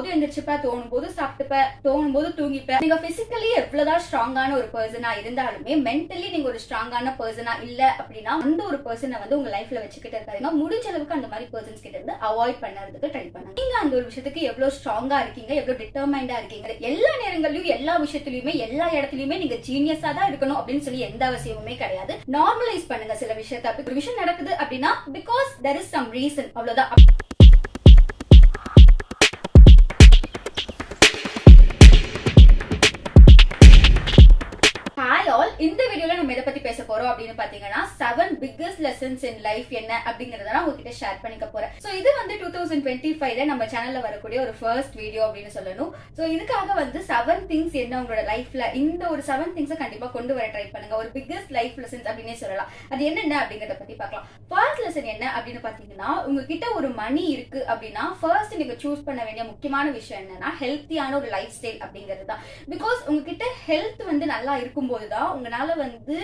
போது எந்திரிச்சுப்ப, தோணும் போது சாப்பிட்டுப்ப, தோணும் போது தூங்கிப்ப. நீங்க பிசிக்கலி எவ்வளவுதான் ஸ்ட்ராங்கான ஒரு பர்சனா இருந்தாலுமே மென்டலி நீங்க ஒரு ஸ்ட்ராங்கான பர்சனா இல்ல அப்படின்னா அந்த ஒரு பர்சனை வந்து உங்க லைஃப்ல வச்சுக்கிட்டு இருக்காங்க. முடிஞ்ச அளவுக்கு அந்த மாதிரி பர்சன்ஸ் கிட்ட இருந்து அவாய்ட் பண்ணறதுக்கு ட்ரை பண்ணுங்க. நீங்க அந்த ஒரு விஷயத்துக்கு எவ்வளவு ஸ்ட்ராங்கா இருக்கீங்க, எவ்வளவு டிட்டர்மைண்டா இருக்கீங்க, எல்லா நேரங்களிலும் எல்லா விஷயத்திலுமே எல்லா இடத்துலயுமே நீங்க ஜீனியஸா தான் இருக்கணும் அப்படின்னு சொல்லி எந்த அவசியமுமே கிடையாது. நார்மலைஸ் பண்ணுங்க சில விஷயத்தை. ஒரு விஷயம் நடக்குது அப்படின்னா because there is some reason, அவ்வளவுதான். இந்த வீடியோல நம்ம எதை பத்தி பேச போறோம் அப்படின்னு பாத்தீங்கன்னா 7 biggest lessons in life என்ன அப்படிங்கறத நான் உங்ககிட்ட ஷேர் பண்ணிக்க போறேன். சோ இது வந்து 2025ல நம்ம சேனல்ல வரக்கூடிய ஒரு ஃபர்ஸ்ட் வீடியோ அப்படின்னு சொல்லணும். சோ இதுக்காக வந்து 7 things என்ன உங்களோட லைஃப்ல இந்த ஒரு 7 things கண்டிப்பா கொண்டு வர ட்ரை பண்ணுங்க. ஒரு biggest life lessons அப்படினே சொல்லலாம். அது என்னென்ன அப்படிங்கறத பத்தி பார்க்கலாம். ஃபர்ஸ்ட் லெசன் என்ன அப்படின்னு பாத்தீங்கன்னா, உங்ககிட்ட ஒரு மணி இருக்கு அப்படின்னா ஃபர்ஸ்ட் நீங்க சூஸ் பண்ண வேண்டிய முக்கியமான விஷயம் என்னன்னா ஹெல்த்தியான ஒரு லைஃப் ஸ்டைல் அப்படிங்கிறது தான். பிகாஸ் உங்ககிட்ட ஹெல்த் வந்து நல்லா இருக்கும்போது தான் உங்களால வந்து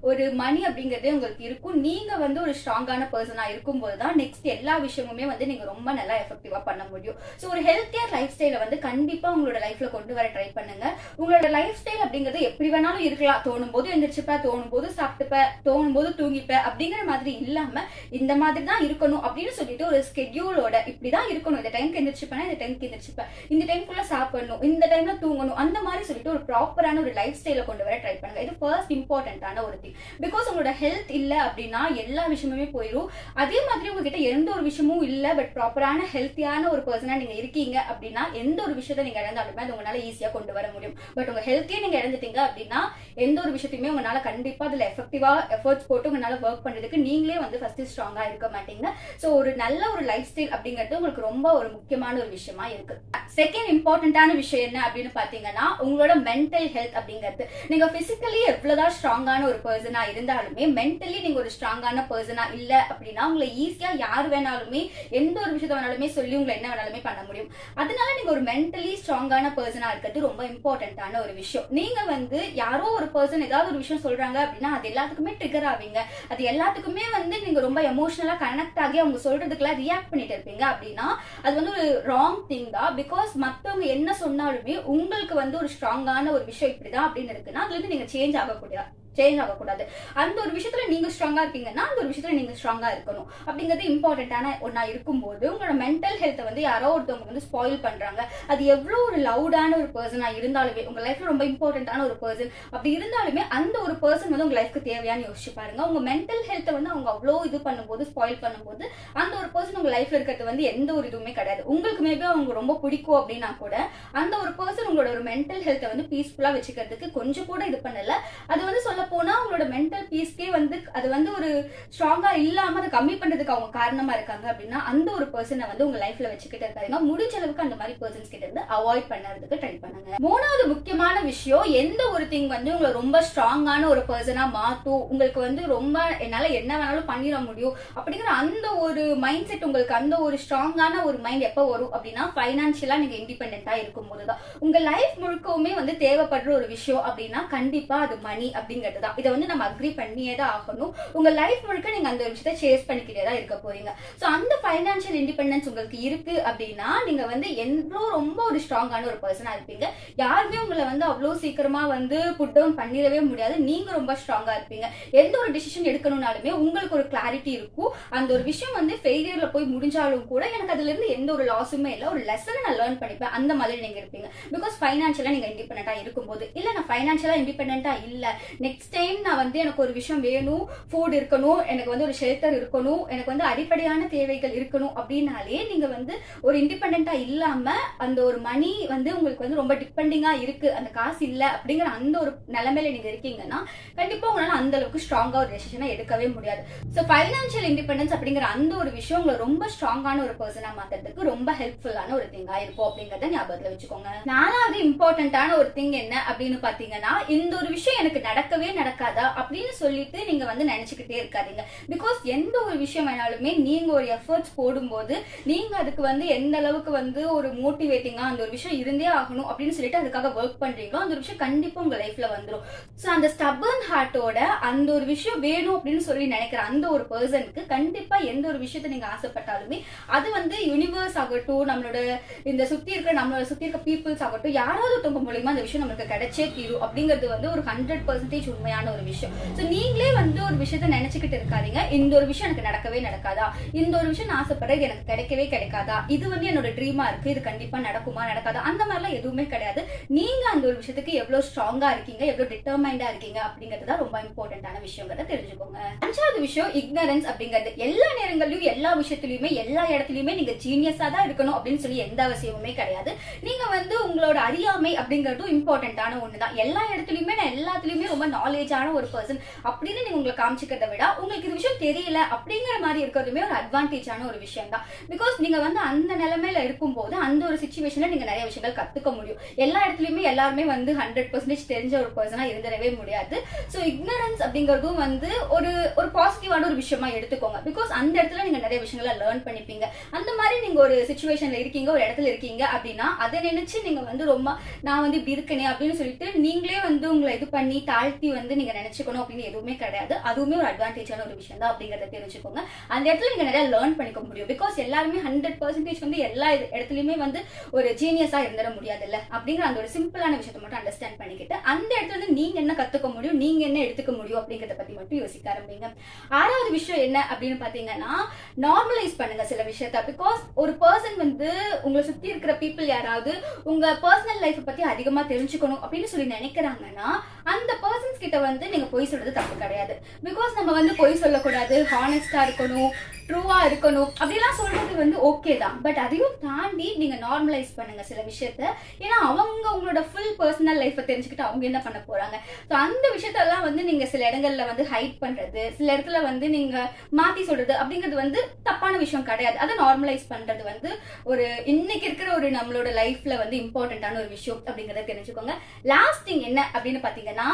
ஒரு மணி அப்படிங்கறதே உங்களுக்கு இருக்கும். நீங்க வந்து ஒரு ஸ்ட்ராங்கான பர்சனா இருக்கும்போது தான் நெக்ஸ்ட் எல்லா விஷயமுமே வந்து நீங்க ரொம்ப நல்லா எஃபெக்டிவா பண்ண முடியும். சோ ஒரு ஹெல்த்தியர் லைஃப் ஸ்டைலை வந்து கண்டிப்பா உங்களோட லைஃப்ல கொண்டு வர ட்ரை பண்ணுங்க. உங்களோட லைஃப் ஸ்டைல் அப்படிங்கிறது எப்படி வேணாலும் இருக்கலாம். தோணும் போது எந்திரிச்சுப்ப, தோணும் போது சாப்பிட்டுப்ப, தோணும் போது தூங்கிப்ப அப்படிங்கிற மாதிரி இல்லாம இந்த மாதிரி தான் இருக்கணும் அப்படின்னு சொல்லிட்டு ஒரு ஸ்கெட்யூலோட இப்படிதான் இருக்கணும். இந்த டைம்க்கு எந்திரிச்சுப்பேன், இந்த டைம்க்கு எந்திரிச்சுப்பேன், இந்த டைம்குள்ள சாப்பிடணும், இந்த டைம்ல தூங்கணும், அந்த மாதிரி சொல்லிட்டு ஒரு ப்ராப்பரான ஒரு லைஃப் ஸ்டைலை கொண்டு வர ட்ரை பண்ணுங்க. இது ஃபர்ஸ்ட் இம்பார்ட்டன்டான ஒரு திங். பிகாஸ் உங்களோட ஹெல்த் இல்ல அப்படின்னா எல்லா விஷயமுமே போயிடும். அதே மாதிரி உங்ககிட்ட எந்த ஒரு விஷயமும் இல்ல பட் ப்ராப்பரான ஹெல்த்தியான ஒரு பர்சனா நீங்க இருக்கீங்க அப்படின்னா எந்த ஒரு விஷயத்தை நீங்க இழந்தாலுமே அது உங்களால ஈஸியா கொண்டு வர முடியும். பட் உங்க ஹெல்த்தையே நீங்க இழந்துட்டீங்க அப்படின்னா எந்த ஒரு விஷயத்தையுமே உங்களால கண்டிப்பா அதுல எஃபெக்டிவா எஃபர்ட்ஸ் போட்டு உங்களால ஒர்க் பண்றதுக்கு நீங்களே வந்து ஃபர்ஸ்ட் ஸ்ட்ராங்கா இருக்க மாட்டீங்க. சோ ஒரு நல்ல ஒரு லைஃப் ஸ்டைல் அப்படிங்கிறது உங்களுக்கு ரொம்ப ஒரு முக்கியமான ஒரு விஷயமா இருக்கு. செகண்ட் இம்பார்ட்டன்டான விஷயம் என்ன அப்படின்னு பாத்தீங்கன்னா உங்களோட மென்டல் ஹெல்த் அப்படிங்கிறது. நீங்க பிசிக்கலி எவ்வளவுதான் ஸ்ட்ராங்கான ஒரு பர்சனா இருந்தாலுமே மென்டலி நீங்க ஒரு ஸ்ட்ராங்கான பர்சனா இல்ல அப்படின்னா உங்களை ஈஸியா யார் வேணாலுமே எந்த ஒரு விஷயத்த வேணாலுமே சொல்லி உங்களை என்ன வேணாலுமே பண்ண முடியும். அதனால நீங்க ஒரு மென்டலி ஸ்ட்ராங்கான பர்சனா இருக்கிறது ரொம்ப இம்பார்ட்டன்டான ஒரு விஷயம். நீங்க வந்து யாரோ ஒரு பர்சன் ஏதாவது ஒரு விஷயம் சொல்றாங்க அப்படின்னா அது எல்லாத்துக்குமே ட்ரிகர் ஆவீங்க. அது எல்லாத்துக்குமே வந்து நீங்க ரொம்ப எமோஷனலா கனெக்ட் ஆகி அவங்க சொல்றதுக்குலாம் ரியாக்ட் பண்ணிட்டு இருப்பீங்க அப்படின்னா அது வந்து ஒரு ராங் திங் தான். பிகாஸ் மத்தவங்க என்ன சொன்னாலுமே உங்களுக்கு வந்து ஒரு ஸ்ட்ராங்கான ஒரு விஷயம் இப்படிதான் அப்படின்னு இருக்குன்னா அதுல இருந்து நீங்க சேஞ்ச் ஆகக்கூடாது. அந்த ஒரு விஷயத்துல நீங்க ஸ்ட்ராங்கா இருக்கீங்கன்னா அந்த ஒரு விஷயத்துல நீங்க ஸ்ட்ராங்கா இருக்கணும் அப்படிங்கிறது இம்பார்ட்டன்டான ஒன்னா இருக்கும்போது உங்களோட மென்டல் ஹெல்த்தை வந்து யாரோ ஒருத்தவங்க வந்து ஸ்பாயில் பண்றாங்க. அது எவ்வளவு ஒரு லவுடான ஒரு பர்சனா இருந்தாலுமே உங்க லைஃப்ல ரொம்ப இம்பார்ட்டன்டான ஒரு பர்சன் அப்படி இருந்தாலுமே அந்த ஒரு பர்சன் வந்து உங்க லைஃப்க்கு தேவையானு யோசிச்சு பாருங்க. உங்க மென்டல் ஹெல்த்தை வந்து அவங்க அவ்வளவு இது பண்ணும்போது ஸ்பாயில் பண்ணும்போது அந்த ஒரு பர்சன் உங்க லைஃப்ல இருக்கிறது வந்து எந்த ஒரு இதுவுமே கிடையாது. உங்களுக்கு மேபி அவங்க ரொம்ப பிடிக்கும் அப்படின்னா கூட அந்த ஒரு பர்சன் உங்களோட ஒரு மென்டல் ஹெல்த்தை வந்து பீஸ்ஃபுல்லா வச்சுக்கிறதுக்கு கொஞ்சம் கூட இது பண்ணல. அது வந்து சொல்ல போனா உங்களோட மென்டல் பீஸ்க்கே வந்து அது வந்து ஒரு ஸ்ட்ராங்கா இல்லாம அதை கம்மி பண்றதுக்கு அவங்க காரணமா இருக்காங்க அப்படின்னா அந்த ஒரு பர்சனை வந்து உங்க லைஃப்ல வச்சுக்கிட்டு இருக்காங்க. முடிஞ்ச அளவுக்கு அந்த மாதிரி பர்சன்ஸ் கிட்ட இருந்து அவாய்ட் பண்ணறதுக்கு ட்ரை பண்ணுங்க. மூணாவது முக்கியமான விஷயம் எந்த ஒரு திங் வந்து உங்களை ரொம்ப ஸ்ட்ராங்கான ஒரு பர்சனா மாத்தும் உங்களுக்கு வந்து ரொம்ப என்னால என்ன வேணாலும் பண்ணிட முடியும் அப்படிங்கிற அந்த ஒரு மைண்ட் செட் உங்களுக்கு அந்த ஒரு ஸ்ட்ராங்கான ஒரு மைண்ட் எப்ப வரும் அப்படின்னா பைனான்சியலா நீங்க இண்டிபெண்டா இருக்கும் போதுதான். உங்க லைஃப் முழுக்கவுமே வந்து தேவைப்படுற ஒரு விஷயம் அப்படின்னா கண்டிப்பா அது மணி அப்படிங்கிறது. இதை வந்து நம்ம அக்ரி பண்ணியே தான் ஆகணும். உங்க லைஃப் முழுக்க நீங்க அந்த விஷயத்தை சேஸ் பண்ணிக்கிட்டே தான் இருக்க போறீங்க. சோ அந்த பைனான்சியல் இண்டிபெண்டன்ஸ் உங்களுக்கு இருக்கு அப்படின்னா நீங்க வந்து எவ்வளோ ரொம்ப ஒரு ஸ்ட்ராங்கான ஒரு பர்சனா இருப்பீங்க. யாருமே உங்களை வந்து அவ்வளவு சீக்கிரமா வந்து புட் டவுன் பண்ணிடவே முடியாது. நீங்க ரொம்ப ஸ்ட்ராங்கா இருப்பீங்க. எந்த ஒரு டிசிஷன் எடுக்கணும்னாலுமே உங்களுக்கு ஒரு கிளாரிட்டி இருக்கும். அந்த ஒரு விஷயம் வந்து ஃபெயிலியர்ல போய் முடிஞ்சாலும் கூட எனக்கு அதுல இருந்து எந்த ஒரு லாஸுமே இல்லை, ஒரு லெசனை நான் லேர்ன் பண்ணிப்பேன். அந்த மாதிரி நீங்க இருப்பீங்க. பிகாஸ் பைனான்சியலா நீங்க இண்டிபெண்டா இருக்கும்போது இல்ல நான் பைனான்சியலா இண்டிபெண்டா இல்ல நெக்ஸ்ட் டைம் நான் வந்து எனக்கு ஒரு விஷயம் வேணும், ஃபுட் இருக்கணும், எனக்கு வந்து ஒரு ஷெல்டர் இருக்கணும், எனக்கு வந்து அடிப்படையான தேவைகள் இருக்கணும் அப்படின்னாலே நீங்க வந்து ஒரு இண்டிபெண்டா இல்லாம அந்த ஒரு மணி வந்து உங்களுக்கு வந்து ரொம்ப டிபெண்டிங்கா இருக்கு, அந்த காசு இல்ல அப்படிங்கிற அந்த ஒரு நிலைமையில நீங்க இருக்கீங்கன்னா கண்டிப்பா உங்களால அந்த அளவுக்கு ஸ்ட்ராங்கா ஒரு டெசிஷனை எடுக்கவே முடியாது. சோ பைனான்சியல் இண்டிபெண்டன்ஸ் அப்படிங்கிற அந்த ஒரு விஷயம் உங்களை ரொம்ப ஸ்ட்ராங்கான ஒரு பர்சனா மாத்துறதுக்கு ரொம்ப ஹெல்ப்ஃபுல்லான ஒரு திங்கா இருக்கும் அப்படிங்கறத ஞாபகத்துல வச்சுக்கோங்க. நாலாவது இம்பார்ட்டன்டான ஒரு திங் என்ன அப்படின்னு பாத்தீங்கன்னா இந்த ஒரு விஷயம் எனக்கு நடக்கவே நடக்காதா அப்படின்னு சொல்லிட்டு நீங்க வந்து நினைச்சுக்கிட்டே இருக்காதீங்க. பிகாஸ் எந்த ஒரு விஷயம் வேணாலுமே நீங்க ஒரு எஃபர்ட்ஸ் போடும்போது நீங்க அதுக்கு வந்து எந்த அளவுக்கு வந்து ஒரு மோட்டிவேட்டிங்கா அந்த ஒரு விஷயம் இருந்தே ஆகணும் அப்படின்னு சொல்லிட்டு அதுக்காக ஒர்க் பண்றீங்களோ அந்த ஒரு விஷயம் கண்டிப்பா உங்க லைஃப்ல வந்துடும். ஸோ அந்த ஸ்டபர்ன் ஹார்ட்டோட அந்த ஒரு விஷயம் வேணும் அப்படின்னு சொல்லி நினைக்கிற அந்த ஒரு பர்சனுக்கு கண்டிப்பா எந்த ஒரு விஷயத்த நீங்க ஆசைப்பட்டாலுமே அது வந்து யூனிவர்ஸ் ஆகட்டும், நம்மளோட இந்த சுத்தி இருக்க பீப்புள்ஸ் ஆகட்டும், யாராவது ஒருத்தவங்க மூலியமா அந்த விஷயம் நமக்கு கிடைச்சே தீரும் அப்படிங்கிறது வந்து ஒரு 100% உண்மையான ஒரு விஷயம். ஸோ நீங்களே வந்து ஒரு விஷயத்த நினைச்சுக்கிட்டு இருக்காதீங்க, இந்த ஒரு விஷயம் எனக்கு நடக்கவே நடக்காதா, இந்த ஒரு விஷயம் நான் ஆசைப்படுறது எனக்கு கிடைக்கவே கிடைக்காதா, இது வந்து என்னோட ட்ரீமா இருக்கு, இது கண்டிப்பா நடக்குமா நடக்காதா, அந்த மாதிரிலாம் எதுவுமே கிடையாது. நீங்க அந்த ஒரு விஷயத்துக்கு எவ்வளவு ஸ்ட்ராங்கா இருக்கீங்க, எவ்வளவு டிட்டர்மைண்டா இருக்கீங்க அப்படிங்கிறது தான் ரொம்ப இம்பார்ட்டன்டான விஷயங்கிறத தெரிஞ்சுக்கோங்க. அஞ்சாவது விஷயம் இக்னரன்ஸ் அப்படிங்கிறது. எல்லா நேரங்களிலும் எல்லா விஷயத்திலயுமே எல்லா இடத்துலயுமே நீங்க ஜீனியஸா தான் இருக்கணும் அப்படின்னு சொல்லி எந்த அவசியமுமே கிடையாது. நீங்க வந்து உங்களோட அறியாமை அப்படிங்கறதும் இம்பார்ட்டன்டான ஒண்ணுதான். எல்லா இடத்துலயுமே நான் எல்லாத்துலயுமே ரொம்ப நாலேஜான ஒரு பர்சன் அப்படின்னு நீங்க உங்களை காமிச்சிக்கிறத விட உங்களுக்கு இந்த விஷயம் தெரியல அப்படிங்கிற மாதிரி இருக்கிறதுமே ஒரு அட்வான்டேஜான ஒரு விஷயம் தான். பிகாஸ் நீங்க வந்து அந்த நிலைமையில இருக்கும்போது அந்த ஒரு சிச்சுவேஷன்ல நீங்க நிறைய விஷயங்கள் கத்துக்க முடியும். எல்லா இடத்துலயுமே எல்லாருமே வந்து 100% தெரிஞ்ச ஒரு பர்சனா இருந்துடவே முடியாது. ஸோ இக்னரன்ஸ் அப்படிங்கறதும் வந்து ஒரு ஒரு பாசிட்டிவான ஒரு விஷயமா எடுத்துக்கோங்க. பிகாஸ் அந்த இடத்துல நீங்க நிறைய விஷயங்களை லேர்ன் பண்ணிப்பீங்க. அந்த மாதிரி நீங்க ஒரு சிச்சுவேஷன்ல இருக்கீங்க, ஒரு இடத்துல இருக்கீங்க அப்படின்னா அதை நினைச்சு நீங்க வந்து ரொம்ப நான் வந்து இப்படி இருக்கனே அப்படின்னு சொல்லிட்டு நீங்களே வந்து உங்களை இது பண்ணி தாழ்த்தி வந்து நீங்க நினைச்சுக்கணும் அப்படின்னு எதுவுமே கிடையாது. அதுவுமே ஒரு அட்வான்டேஜான ஒரு விஷயம் தான் அப்படிங்கறத தெரிஞ்சுக்கோங்க. அந்த இடத்துல நீங்க நிறைய லேர்ன் பண்ணிக்க முடியும். பிகாஸ் எல்லாருமே 100% வந்து எல்லா இடத்துலயுமே வந்து ஒரு ஜீனியஸா இருந்துட முடியாது இல்ல அப்படிங்கிற அந்த ஒரு சிம்பிளான விஷயத்தை மட்டும் அண்டர்ஸ்டாண்ட் பண்ணிக்கிட்டு அந்த இடத்துல இருந்து நீங்க என்ன கத்துக்க முடியும், நீங்க என்ன எடுத்துக்க முடியும் அப்படிங்கறத பத்தி மட்டும் யோசிக்க ஆரம்பிங்க. ஆறாவது விஷயம் என்ன அப்படின்னு பாத்தீங்கன்னா நார்மலைஸ் பண்ணுங்க சில விஷயத்த. பிகாஸ் ஒரு பர்சன் வந்து உங்களை சுத்தி இருக்கிற பீப்புள் யாராவது உங்க பர்சனல் லைஃப் பத்தி அதிகமா தெரிஞ்சுக்கணும் அப்படின்னு சொல்லி நினைக்கிறாங்கன்னா அந்த பர்சன்ஸ் கிட்ட வந்து நீங்க பொய் சொல்றது தப்பு கிடையாது. பிகாஸ் நம்ம வந்து பொய் சொல்லக்கூடாது, ஹானஸ்டா இருக்கணும், ட்ரூவா இருக்கணும் அப்படிலாம் சொல்றது வந்து ஓகே தான். பட் அதையும் தாண்டி நீங்க நார்மலைஸ் பண்ணுங்க சில விஷயத்த. ஏன்னா அவங்க உங்களோட ஃபுல் பர்சனல் லைஃபை தெரிஞ்சுக்கிட்டு அவங்க என்ன பண்ண போறாங்க. ஸோ அந்த விஷயத்தெல்லாம் வந்து நீங்க சில இடங்கள்ல வந்து ஹைட் பண்றது, சில இடத்துல வந்து நீங்க மாத்தி சொல்றது அப்படிங்கிறது வந்து தப்பான விஷயம் கிடையாது. அதை நார்மலைஸ் பண்றது வந்து ஒரு இன்னைக்கு இருக்கிற ஒரு நம்மளோட லைஃப்ல வந்து இம்பார்ட்டன்டான ஒரு விஷயம் அப்படிங்கறத தெரிஞ்சுக்கோங்க. லாஸ்ட் திங் என்ன அப்படின்னு பாத்தீங்கன்னா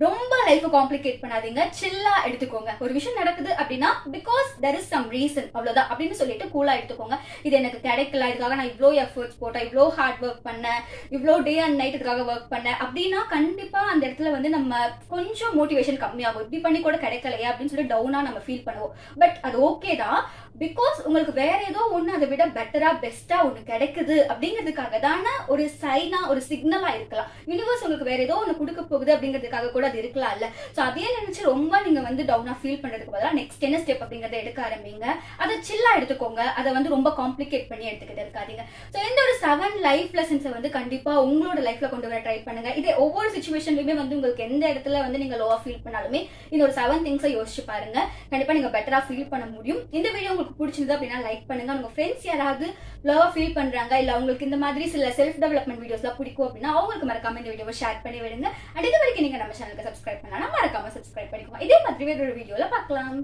ரொம்ப லைஃப் காம்ப்ளிகேட் பண்ணாதீங்க, சில்லா எடுத்துக்கோங்க. ஒரு விஷயம் நடக்குது அப்படின்னா because there is some reason, அவ்வளவுதான் அப்படின்னு சொல்லிட்டு கூலா எடுத்துக்கோங்க. இது எனக்கு கிடைக்கல, இதுக்காக நான் இவ்வளோ எஃபர்ட்ஸ் போட்டேன், இவ்வளோ ஹார்ட் ஒர்க் பண்ணேன், இவ்வளோ டே அண்ட் நைட் இதுக்காக ஒர்க் பண்ணேன் அப்படின்னா கண்டிப்பா அந்த இடத்துல வந்து நம்ம கொஞ்சம் மோட்டிவேஷன் கம்மியாகும். இப்படி பண்ணி கூட கிடைக்கலையே அப்படின்னு சொல்லி டவுனா நம்ம ஃபீல் பண்ணுவோம். பட் அது ஓகே தான். பிகாஸ் உங்களுக்கு வேற ஏதோ ஒண்ணு அதை விட பெட்டரா பெஸ்டா ஒண்ணு கிடைக்குது அப்படிங்கிறதுக்காக தானே ஒரு சைனா ஒரு சிக்னலா இருக்கலாம். யூனிவர்ஸ் உங்களுக்கு வேற ஏதோ ஒண்ணு கொடுக்க போகுது அப்படிங்கிறதுக்காக கூட அது இருக்கலாம் இல்ல. சோ அதே நினைச்சு ரொம்ப நீங்க வந்து டவுனா ஃபீல் பண்றதுக்கு பதிலா நெக்ஸ்ட் என்ன ஸ்டெப் அப்படிங்கறத எடுக்க ஆரம்பிங்க. அதை சில்லா எடுத்துக்கோங்க, அதை வந்து ரொம்ப காம்ப்ளிகேட் பண்ணி எடுத்துக்கிட்டு இருக்காதீங்க. சோ இந்த ஒரு 7 லைஃப் லெசன்ஸை வந்து கண்டிப்பா உங்களோட லைஃப்ல கொண்டு வர ட்ரை பண்ணுங்க. இதே ஒவ்வொரு சிச்சுவேஷன்லயுமே வந்து உங்களுக்கு எந்த இடத்துல வந்து நீங்க லோவா ஃபீல் பண்ணாலுமே இந்த ஒரு 7 திங்ஸை யோசிச்சு பாருங்க. கண்டிப்பா நீங்க பெட்டரா ஃபீல் பண்ண முடியும். இந்த வீடியோ உங்களுக்கு பிடிச்சிருந்தா அப்படின்னா லைக் பண்ணுங்க. உங்க ஃப்ரெண்ட்ஸ் யாராவது லோவா ஃபீல் பண்றாங்க இல்ல உங்களுக்கு இந்த மாதிரி சில செல்ஃப் டெவலப்மெண்ட் வீடியோஸ்லாம் பிடிக்கும் அப்படின்னா அவங்களுக்கு மறக்காம இந்த வீடியோவை ஷேர் பண்ணி விடுங்க. அடுத்த வரைக்கும் நீங்க நம்ம சேனலுக்கு சப்ஸ்கிரைப் பண்ணா மறக்காம சப்ஸ்கிரைப் பண்ணிக்கோங்க. இதே மாதிரி வேற ஒரு வீடியோல பார்க்கலாம்.